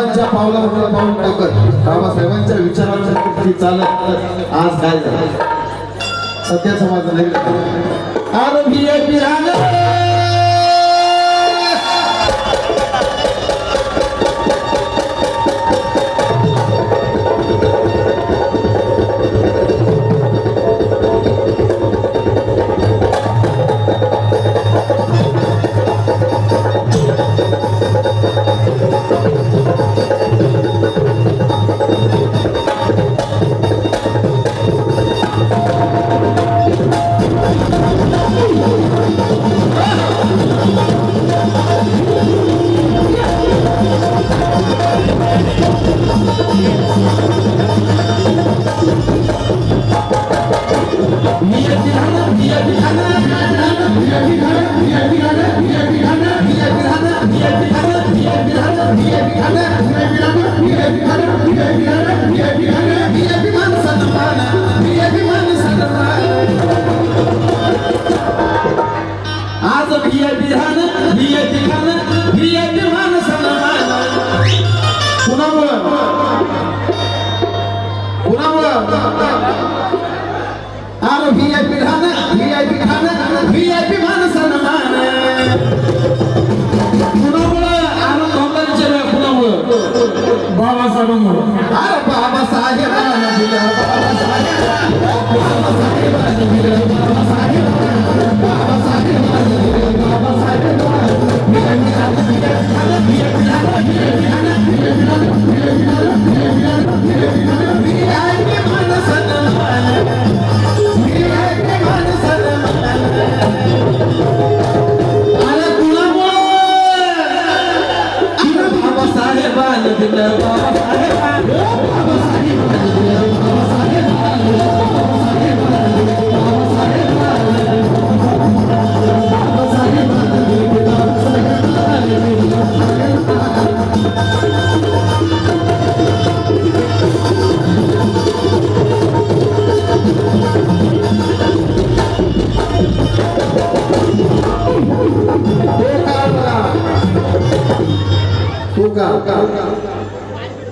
पावलावर पाऊल टाकत बाबासाहेबांच्या विचारांची चालत आज काय झालं सध्या समाज नाही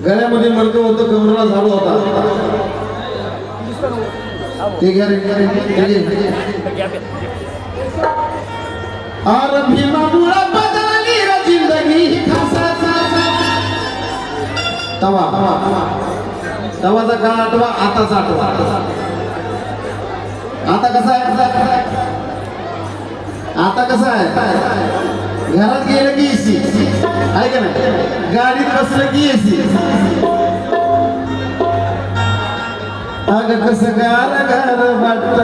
गळ्यामध्ये मडकं होतं कमरेला झाडू होता ते घ्या और भीमामुळं बदलली रे जिंदगी तवाचा काळ आठवा आताचा आठवा आता कसं आहे घरात गेलं की एसी आहे का नाही गाडीत बसलं की एसी अगं कसं गार गार वाटतं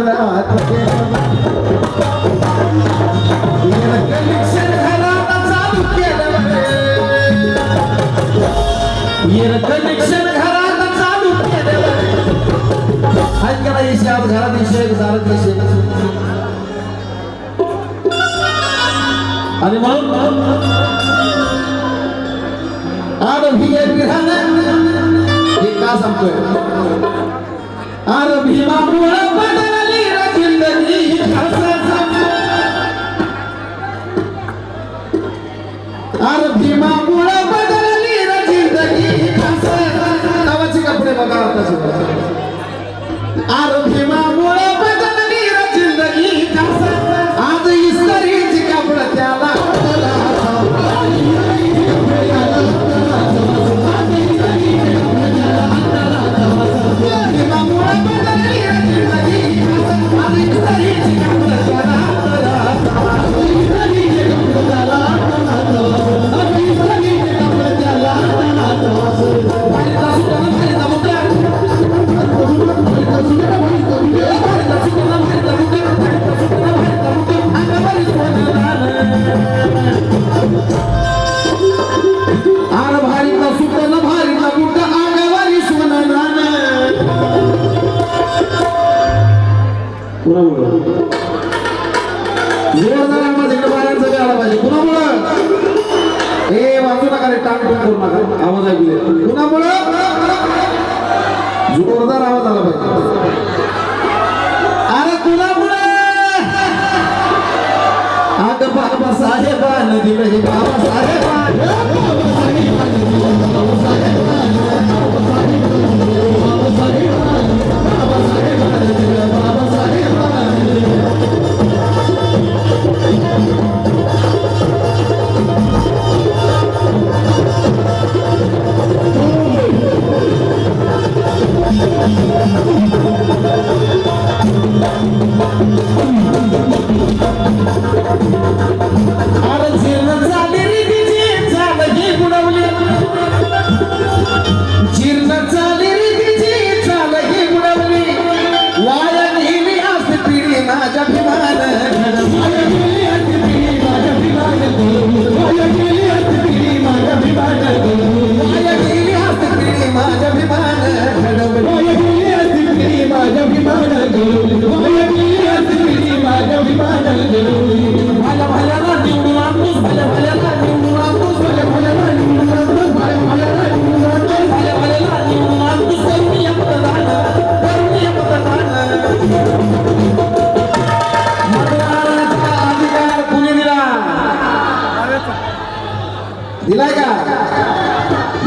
कनेक्शन घरात चालू केलं कनेक्शन घरात चालू केलं आहे का नाही एसी आज घरात एसी घरात एसी आणि म्हणून हे का सांगतोय अरे भीमामुळं बदलली रे जिंदगी अरे भीमामुळं बदलली रे जिंदगी नावाचे कपडे बघा आताचे अरे भीमामुळं बदलली रे जिंदगी आज इस्त्रीची कपडे त्याला आवाज ऐकले कुणामुळे जोरदार आवाज आला पाहिजे अरे कुणामुळे बाबा साहेबान दिलं हे बाबा साहेबान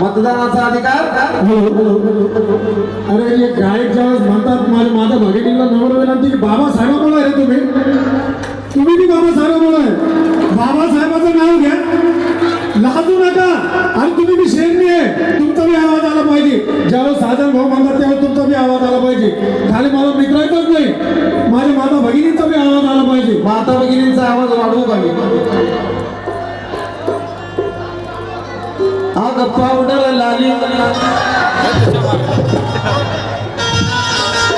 मतदानाचा अधिकार अरे हे गायक ज्यावेळेस म्हणतात माझ्या भगिनीला नम्र विनंती की बाबासाहेबामुळे आहे तुम्ही बी बाबासाहेबामुळे आहे बाबासाहेबाचं नाव घ्या लाजू नका आणि तुम्ही बी शेरणी आहे तुमचा बी आवाज आला पाहिजे ज्यावेळेस साधन भाऊ म्हणतात त्यावेळेस तुमचा बी आवाज आला पाहिजे खाली मला मित्रायचंच नाही माझ्या माता भगिनींचा बी आवाज आला पाहिजे माता भगिनींचा आवाज वाढवू का मी आग पावडर लाली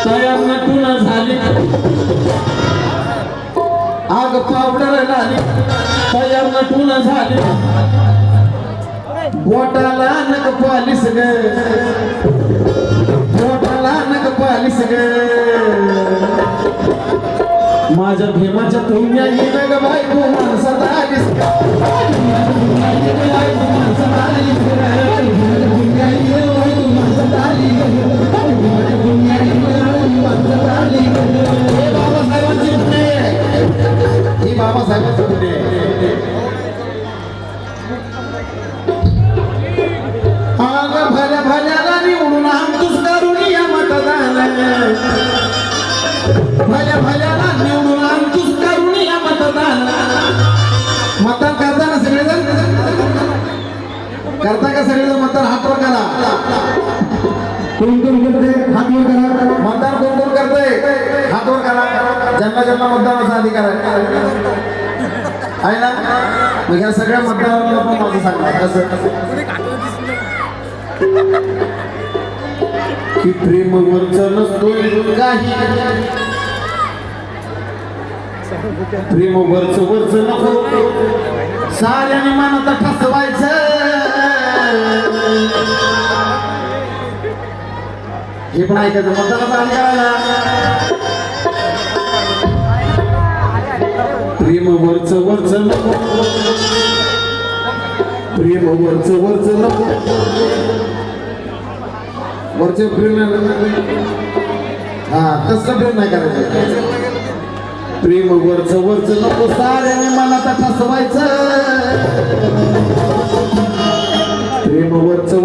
तयार नटून झाली आग पावडर लाली तयार नटून झाली बोटाला नक पालिस ग बोटाला नक पालिस ग माझ्या भीमाच्या तुमच्या येणं ग बायको माणसात आलीस बाबासाहेबांची पुणे ही बाबासाहेबांची पुणे आग भल्या भल्याला निवडून आमचूच करून या मतदान भल्या भल्याला निवडून आमचूच करून या मतदान मतदान करताना सगळेजण करता का सगळेजण मतदान हातवर करा कोण करते हात वर करा मतदान कोण कोण करतंय हातवर करा ज्यांना ज्यांना मतदानाचा अधिकार आहे ना मग ह्या सगळ्या मतदारांना पण माझं सांगणार कसं की प्रेम वरचं नसतो काही प्रेम वरचं नको साऱ्याने मनात ठसवायचं हे पण ऐकायचं मतदानाचा अधिकार आहे ना प्रेम वरचं नको प्रेम वरचं नको वरचे प्रेम हा तसं प्रेम नाही करायचं प्रेम वरचं नको साऱ्याने मनात ठसवायचं प्रेम वरचं